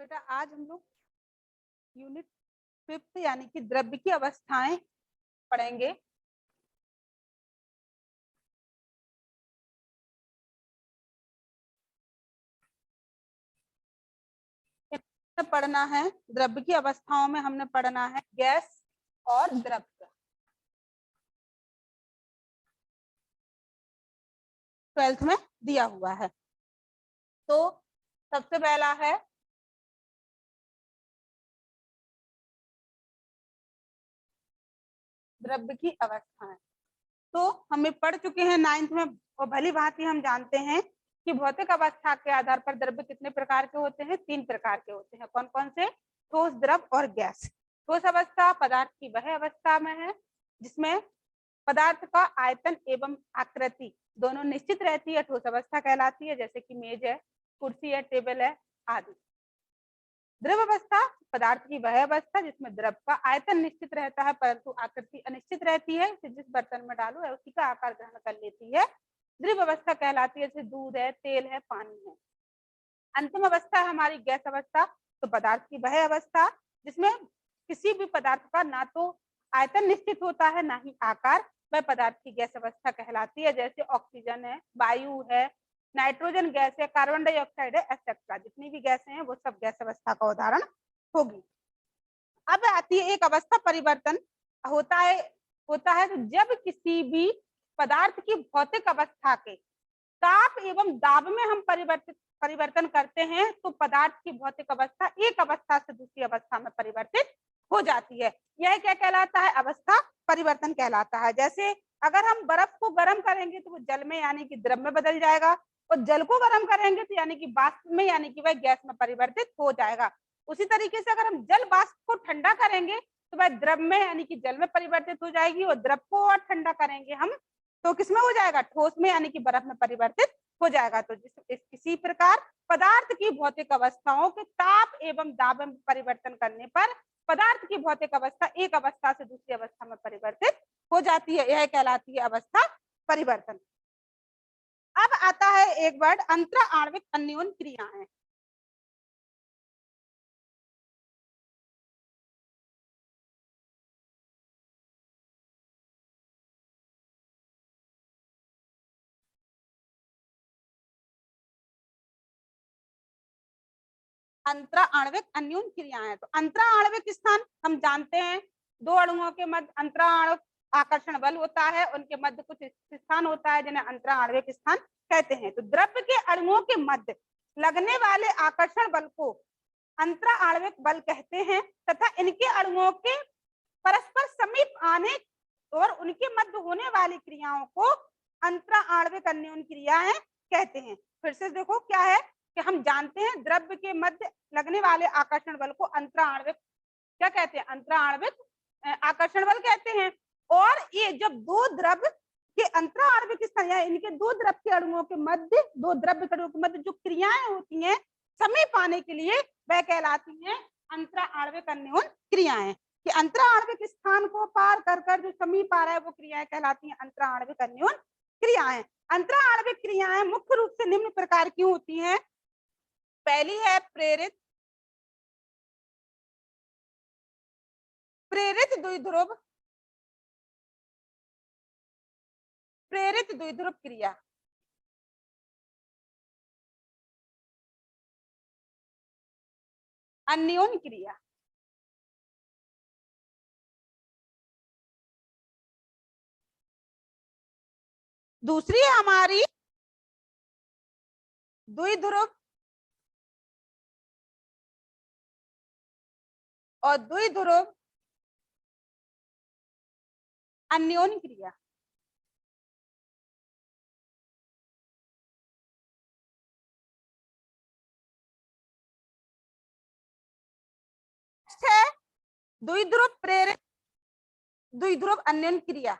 बेटा आज हम लोग यूनिट 5 यानी कि द्रव्य की अवस्थाएं पढ़ेंगे। पढ़ना है द्रव्य की अवस्थाओं में, हमने पढ़ना है गैस और द्रव्य। 12th में दिया हुआ है। तो सबसे पहला है द्रव्य की अवस्थाएं। तो हमें पढ़ चुके हैं 9th में, और भली भांति हम जानते हैं कि भौतिक अवस्था के आधार पर द्रव्य कितने प्रकार के होते हैं? 3 प्रकार के होते हैं। कौन कौन से? ठोस, द्रव और गैस। ठोस अवस्था पदार्थ की वह अवस्था में है जिसमें पदार्थ का आयतन एवं आकृति दोनों निश्चित रहती है, ठोस अवस्था कहलाती है। जैसे कि मेज है, कुर्सी है, टेबल है आदि। द्रव अवस्था पदार्थ की वह अवस्था जिसमें द्रव का आयतन निश्चित रहता है परंतु आकृति अनिश्चित रहती है। जिस बर्तन में डालो है उसी का आकार ग्रहण कर लेती है, द्रव अवस्था कहलाती है। जैसे दूध है, तेल है, पानी है। अंतिम अवस्था है हमारी गैस अवस्था। तो पदार्थ की वह अवस्था जिसमें किसी भी पदार्थ का ना तो आयतन निश्चित होता है ना ही आकार, वह पदार्थ की गैस अवस्था कहलाती है। जैसे ऑक्सीजन है, वायु है, नाइट्रोजन गैस है, कार्बन डाइऑक्साइड है, एक्सेट्रा। जितनी भी गैसें हैं वो सब गैस अवस्था का उदाहरण होगी। अब आती है एक अवस्था परिवर्तन होता है तो जब किसी भी पदार्थ की भौतिक अवस्था के ताप एवं दाब में हम परिवर्तन करते हैं तो पदार्थ की भौतिक अवस्था एक अवस्था से दूसरी अवस्था में परिवर्तित हो जाती है। यह क्या कहलाता है? अवस्था परिवर्तन कहलाता है। जैसे अगर हम बर्फ को गर्म करेंगे तो वो जल में यानी कि द्रव में बदल जाएगा, और जल को गर्म करेंगे तो यानी कि वाष्प में यानी कि वह गैस में परिवर्तित हो जाएगा। उसी तरीके से अगर हम जल वाष्प को ठंडा करेंगे तो वह द्रव में यानी कि जल में परिवर्तित हो जाएगी, और द्रव को और ठंडा करेंगे हम तो किसमें हो जाएगा? ठोस में यानी कि बर्फ में परिवर्तित हो जाएगा। तो इसी प्रकार पदार्थ की भौतिक अवस्थाओं के ताप एवं दाब में परिवर्तन करने पर पदार्थ की भौतिक अवस्था एक अवस्था से दूसरी अवस्था में परिवर्तित हो जाती है। यह कहलाती है अवस्था परिवर्तन। अब आता है एक वर्ड अंतरा आणविक अन्योन क्रियाएं। अंतरा आणविक अन्योन क्रियाएं। तो अंतरा आणविक स्थान हम जानते हैं, दो अणुओं के मध्य अंतरा आणविक आकर्षण बल होता है, उनके मध्य कुछ स्थान होता है जिन्हें अंतरा आणविक स्थान कहते हैं। तो द्रव्य के अणुओं के मध्य लगने वाले आकर्षण बल को अंतरा आणविक बल कहते हैं तथा इनके अणुओं के परस्पर समीप आने और उनके मध्य होने वाली क्रियाओं को अंतरा आणविक अन्योन क्रियाएं कहते हैं। फिर से देखो क्या है कि हम जानते हैं द्रव्य के मध्य लगने वाले आकर्षण बल को अंतरा आणविक क्या कहते हैं? अंतरा आणविक आकर्षण बल कहते हैं। और ये जब दो द्रव्य के अंतरा आणविक स्थान या इनके दो द्रव के अणुओं के मध्य, दो द्रव्य के अणुओं के मध्य जो क्रियाएं होती हैं समीप आने के लिए, वह कहलाती हैं अंतरा आणविक अन्योन क्रियाएं। कि अंतरा आणविक स्थान को पार कर जो समीप आ रहा है वो क्रियाएं कहलाती हैं अंतरा आणविक अन्योन क्रियाएं। अंतरा आणविक क्रियाएं मुख्य रूप से निम्न प्रकार की होती हैं। पहली है प्रेरित द्विध्रुव क्रिया। अन्योन क्रिया। दूसरी है हमारी द्विध्रुव और द्विध्रुव अन्योन क्रिया। है द्विध्रुव प्रेरित द्विध्रुव अन्योन क्रिया।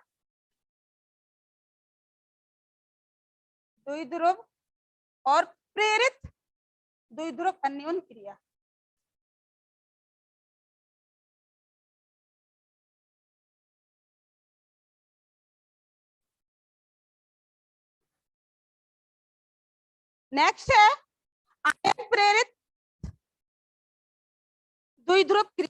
द्विध्रुव और प्रेरित द्विध्रुव अन्योन क्रिया। नेक्स्ट है आयन प्रेरित द्विध्रुव क्रिया।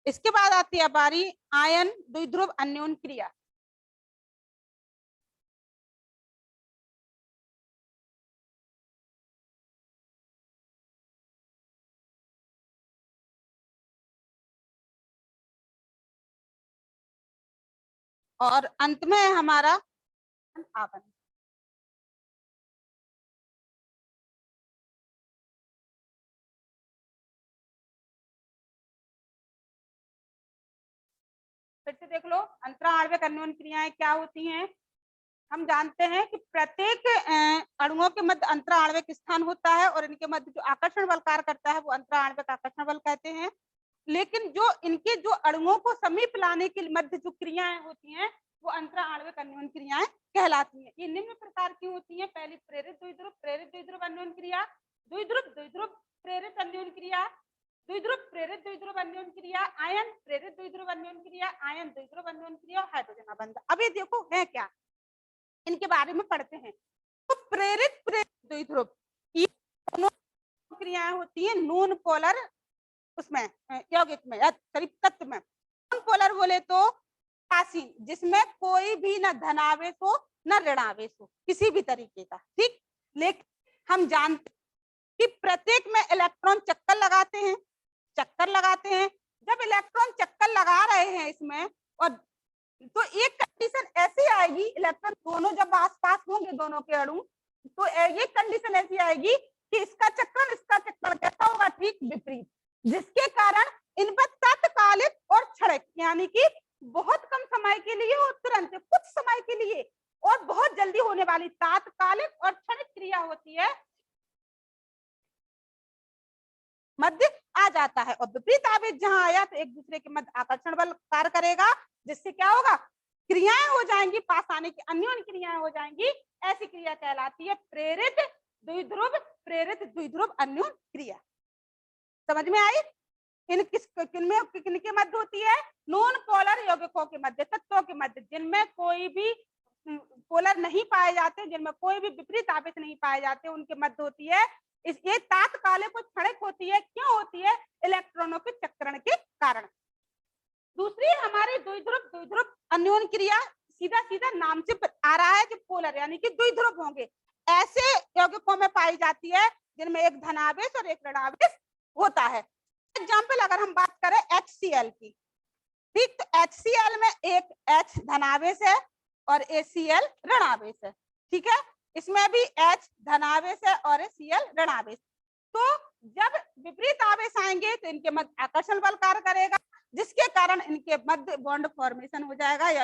इसके बाद आती है बारी आयन द्विध्रुव अन्योन क्रिया। और अंत में है हमारा आपन। फिर से देख लो, अंतरा आणविक अन्योन क्रियाएं क्या होती हैं। हम जानते हैं कि प्रत्येक अणुओं के मध्य अंतरा आणविक स्थान होता है और इनके मध्य जो आकर्षण बल कार्य करता है वो अंतरा आणविक आकर्षण बल कहते हैं। लेकिन जो इनके जो अणुओं को समीप लाने के मध्य जो क्रियाएं होती हैं वो अंतरा आणविक अन्योन क्रियाएं कहलाती हैं। ये निम्न प्रकार की होती हैं। पहली प्रेरित द्विध्रुव अन्योन क्रिया, द्विध्रुव द्विध्रुव प्रेरित अन्योन क्रिया, द्विध्रुव प्रेरित द्विध्रुव अन्योन क्रिया, आयन प्रेरित द्विध्रुव अन्योन क्रिया, आयन द्विध्रुव अन्योन क्रिया और हाइड्रोजन आबंध। अब ये देखो है क्या, इनके बारे में पढ़ते हैं। तो प्रेरित द्विध्रुव ये दोनों क्रियाएं होती हैं नॉन पोलर उसमें यौगिक में या तत्व में। नॉन पोलर बोले तो आसीन, जिसमें कोई भी न धनावेश हो न ऋणावेश हो किसी भी तरीके का, ठीक। लेकिन हम जानते कि प्रत्येक में इलेक्ट्रॉन चक्कर लगाते हैं। जब इलेक्ट्रॉन चक्कर लगा रहे हैं इसमें, और तो एक कंडीशन ऐसी आएगी, इलेक्ट्रॉन दोनों जब आसपास होंगे दोनों के अणु, तो ये कंडीशन ऐसी आएगी कि इसका चक्कर कैसा होगा, ठीक विपरीत, जिसके कारण इन पर तात्कालिक और क्षणिक यानी कि बहुत कम समय के लिए और तुरंत कुछ समय के लिए और बहुत जल्दी होने वाली तात्कालिक और क्षणिक क्रिया होती है मध्य आ जाता है। और विपरीत आवेश जहां आया तो एक दूसरे के मध्य आकर्षण बल कार्य करेगा, जिससे क्या होगा, क्रियाएं हो जाएंगी, पास आने की अन्योन क्रियाएं हो जाएंगी। ऐसी क्रिया कहलाती है प्रेरित द्विध्रुव अन्योन क्रिया। समझ में आई? किनके मध्य होती है, नॉन पोलर यौगिकों के मध्य, तत्वों के मध्य, जिनमें कोई भी पोलर नहीं पाए जाते, जिनमें कोई भी विपरीत आवेश नहीं पाए जाते, उनके मध्य होती है। ये तात्कालिक और क्षणिक होती है। क्यों होती है? इलेक्ट्रॉनों के चक्रण के कारण। दूसरी हमारी द्विध्रुव अन्योन क्रिया, सीधा सीधा नाम से आ रहा है कि पोलर यानी कि द्विध्रुव होंगे, ऐसे यौगिकों में पाई जाती है जिनमें एक धनावेश और एक ऋणावेश होता है। एग्जाम्पल अगर हम बात करें HCl की, ठीक, तो HCl में एक H धनावेश है और ACl ऋणावेश है, ठीक है। इसमें भी H धनावेश है और Cl ऋणावेश। तो जब विपरीत आवेश आएंगे तो इनके मध्य आकर्षण बल कार्य करेगा, जिसके कारण इनके मध्य बॉन्ड फॉर्मेशन हो जाएगा या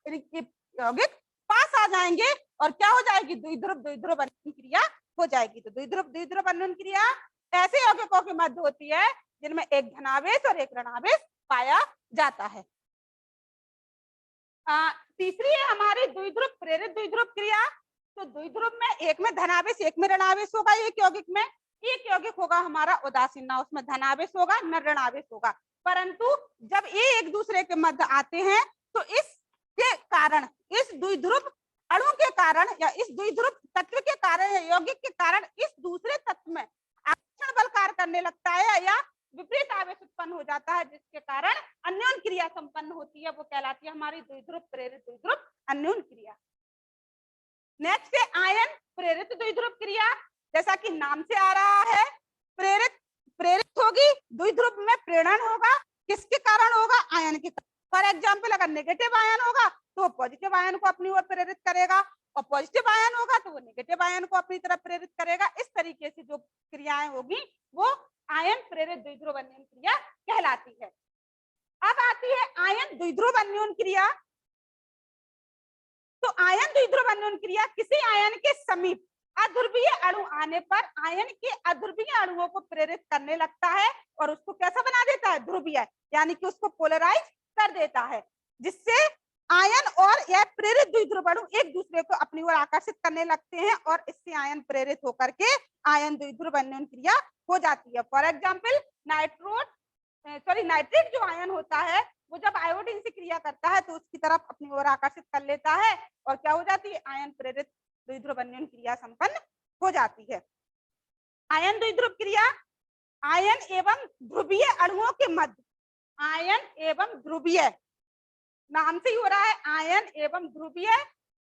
इनके यौगिक पास आ जाएंगे और क्या हो जाएगी, द्विध्रुव अन्योन क्रिया हो जाएगी। तो द्विध्रुव अन्योन क्रिया ऐसे यौगिकों के मध्य होती है जिनमें एक धनावेश और एक ऋणावेश पाया जाता है। तीसरी है हमारी द्विध्रुव प्रेरित द्विध्रुव क्रिया। तो द्विध्रुव में एक में धनावेश एक में ऋणावेश होगा। एक यौगिक में एक यौगिक होगा हमारा उदासीन, ना उसमें धनावेश होगा न ऋणावेश होगा। परंतु जब ये एक दूसरे के मध्य आते हैं तो इसके कारण, इस द्विध्रुव अणु के कारण या इस द्विध्रुव तत्व के कारण या यौगिक के कारण इस दूसरे तत्व में आकर्षण बल कार्य करने लगता है या विपरीत आवेश उत्पन्न हो जाता है, जिसके कारण अन्योन क्रिया संपन्न होती है। वो कहलाती है हमारी द्विध्रुव प्रेरित द्विध्रुव अन्योन क्रिया। नेक्स्ट है आयन प्रेरित द्विध्रुव क्रिया। जैसा कि नाम से आ रहा है, प्रेरित होगी, द्विध्रुव में प्रेरण होगा। किसके कारण होगा? आयन के कारण। फॉर एग्जाम्पल अगर नेगेटिव आयन होगा तो वो पॉजिटिव आयन को अपनी ओर प्रेरित करेगा, और पॉजिटिव आयन होगा तो वो नेगेटिव आयन को अपनी तरफ प्रेरित करेगा। इस तरीके से जो क्रियाएं होगी वो आयन प्रेरित द्विध्रुव अन्योन क्रिया कहलाती है। अब आती है आयन द्विध्रुव अन्योन क्रिया। तो आयन द्विध्रुव अन्योन क्रिया किसी आयन के समीप अध्रुवीय अणु आने पर आयन के अध्रुवीय अणुओं को प्रेरित करने लगता है और उसको कैसा बना देता है, ध्रुवीय, यानी कि उसको पोलराइज कर देता है, जिससे आयन और यह प्रेरित द्विध्रुव अणु एक दूसरे को अपनी ओर आकर्षित करने लगते हैं और इससे आयन प्रेरित होकर के आयन द्विध्रुव अन्योन क्रिया हो जाती है। फॉर एग्जाम्पल नाइट्रेट जो आयन होता है वो जब आयोडीन से क्रिया करता है तो उसकी तरफ अपनी ओर आकर्षित कर लेता है और क्या हो जाती है, आयन प्रेरित द्विध्रुव अन्योन क्रिया संपन्न हो जाती है। आयन द्विध्रुव क्रिया आयन एवं ध्रुवीय अणुओं के मध्य, आयन एवं ध्रुवीय नाम से ही हो रहा है, आयन एवं ध्रुवीय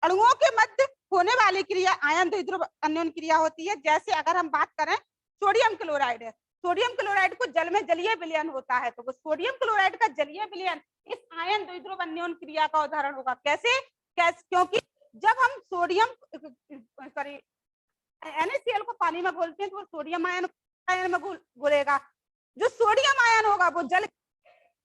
अणुओं के मध्य होने वाली क्रिया आयन द्विध्रुव अन्योन क्रिया होती है। जैसे अगर हम बात करें सोडियम क्लोराइड है, सोडियम क्लोराइड को जल में जलीय विलयन होता है तो वो सोडियम क्लोराइड का जलीय विलयन इस आयन द्विध्रुव अन्योन क्रिया का उदाहरण होगा। कैसे? क्योंकि जब हम सोडियम NaCl को पानी में घोलते हैं तो वो सोडियम आयन में घुलेगा। जो सोडियम आयन होगा वो जल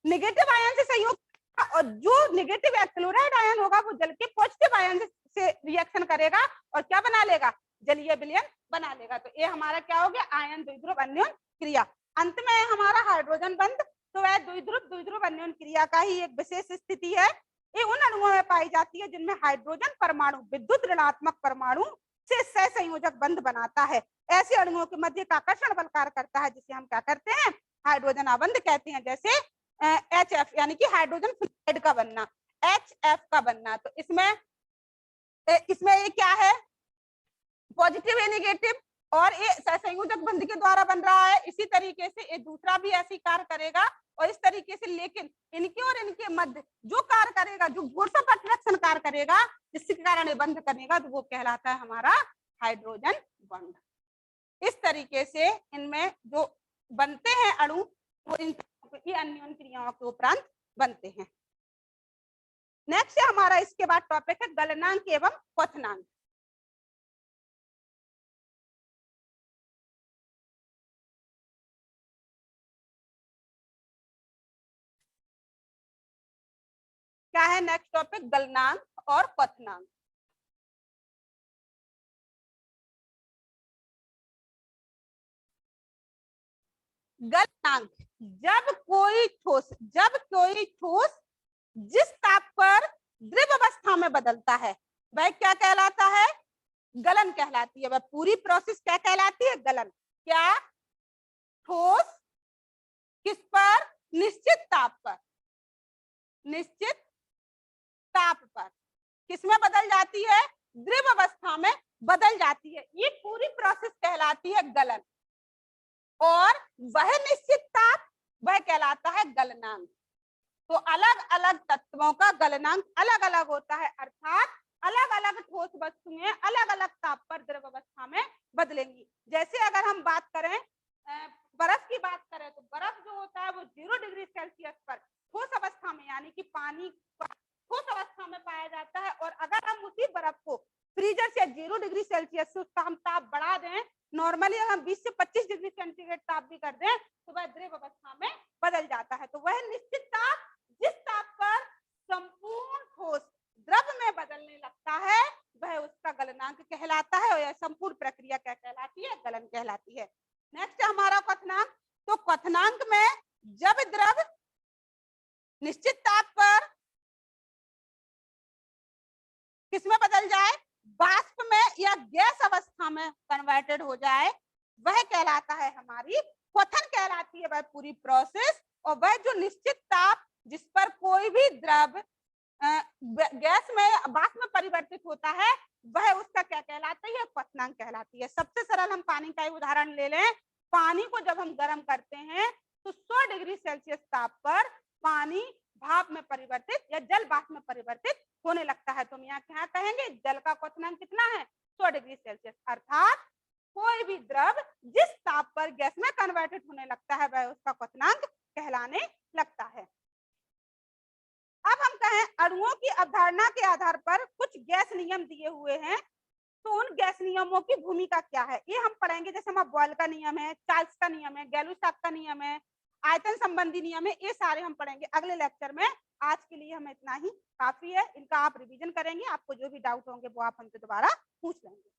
नेगेटिव आयन से सहयोग, और जो नेगेटिव क्लोराइड आयन होगा वो जल के पॉजिटिव आयन से रिएक्शन करेगा और क्या बना लेगा, जलीय विलयन बना लेगा। तो ये हमारा क्या हो गया, आयन द्विध्रुव अन्योन क्रिया। अंत में हमारा हाइड्रोजन बंध, तो वह द्विध्रुव अन्योन क्रिया का ही एक विशेष स्थिति है। ये उन अणुओं में पाई जाती है जिनमें हाइड्रोजन परमाणु विद्युत ऋणात्मक परमाणु से सहसंयोजक बंध बनाता है। ऐसे अणुओं के मध्य एक आकर्षण बल कार्य करता है जिसे हम क्या करते हैं, हाइड्रोजन आबंध कहते हैं। जैसे HF यानी कि हाइड्रोजन फ्लोराइड का बनना, HF का बनना, तो इसमें ये क्या है, पॉजिटिव या नेगेटिव, और ये सहसंयोजक बंध के द्वारा बन रहा है। इसी तरीके से ये दूसरा भी ऐसी कार्य करेगा और इस तरीके से, लेकिन इनके और इनके मध्य जो कार्य करेगा, जो फोर्स ऑफ अट्रैक्शन कार्य करेगा जिसके कारण ये बंध करेगा, तो वो कहलाता है हमारा हाइड्रोजन बंध। इस तरीके से इनमें जो बनते हैं अणु वो इन अन्योन क्रियाओं के उपरांत बनते हैं। नेक्स्ट हमारा इसके बाद टॉपिक है गलनांक एवं क्वथनांक। क्या है नेक्स्ट टॉपिक, गलनांक और क्वथनांक। गलनांक, जब कोई ठोस जिस ताप पर द्रव अवस्था में बदलता है वह क्या कहलाता है, गलन कहलाती है। वह पूरी प्रोसेस क्या कहलाती है, गलन। क्या, ठोस किस पर, निश्चित ताप पर, निश्चित ताप पर किसमें बदल जाती है, द्रव अवस्था में बदल जाती है। ये पूरी प्रोसेस कहलाती है गलन, और वह निश्चित ताप वह कहलाता है गलनांक। तो अलग अलग तत्वों का गलनांक अलग अलग होता है, अर्थात अलग अलग ठोस वस्तुएं अलग अलग ताप पर द्रव अवस्था में बदलेंगी। जैसे अगर हम बात करें बर्फ की बात करें तो बर्फ जो होता है वो 0 डिग्री सेल्सियस पर ठोस अवस्था में यानी कि पानी ठोस अवस्था में पाया जाता है, और अगर हम उसी बर्फ को फ्रीजर से 0 डिग्री सेल्सियस से उसका हम ताप बढ़ा दें, नॉर्मली अगर हम 20 से 25 डिग्री सेंटीग्रेड ताप भी कर दें तो वह द्रव अवस्था में बदल जाता है। तो वह निश्चित ताप जिस ताप पर संपूर्ण ठोस द्रव में बदलने लगता है वह उसका गलनांक कहलाता है, और यह संपूर्ण प्रक्रिया क्या कहलाती है, गलन कहलाती है। नेक्स्ट हमारा क्वथनांक। तो क्वथनांक में जब द्रव निश्चित ताप पर किसमें बदल जाए, वाष्प में या गैस अवस्था में कन्वर्टेड हो जाए, वह कहलाता है हमारी क्वथन कहलाती है वह पूरी प्रोसेस। और वह जो निश्चित ताप जिस पर कोई भी द्रव गैस में वाष्प में परिवर्तित होता है वह उसका क्या कहलाती है, क्वथनांक कहलाती है। सबसे सरल हम पानी का ही उदाहरण ले लें। पानी को जब हम गर्म करते हैं तो 100 डिग्री सेल्सियस ताप पर पानी भाप में परिवर्तित या जल वाष्प में परिवर्तित होने लगता है। तो हम यहाँ क्या कहेंगे, जल का क्वथनांक कितना है, 100 डिग्री सेल्सियस। अर्थात कोई भी द्रव जिस ताप पर गैस में कन्वर्टेड होने लगता है वह उसका क्वथनांक कहलाने लगता है। अब हम कहें अणुओं की अवधारणा के आधार पर कुछ गैस नियम दिए हुए हैं, तो उन गैस नियमों की भूमिका क्या है ये हम पढ़ेंगे। जैसे हमारा बॉयल का नियम है, चार्ल्स का नियम है, गैलुसाक का नियम है, आयतन संबंधी नियम है, ये सारे हम पढ़ेंगे अगले लेक्चर में। आज के लिए हमें इतना ही काफी है, इनका आप रिवीजन करेंगे, आपको जो भी डाउट होंगे वो आप हमसे दोबारा पूछ लेंगे।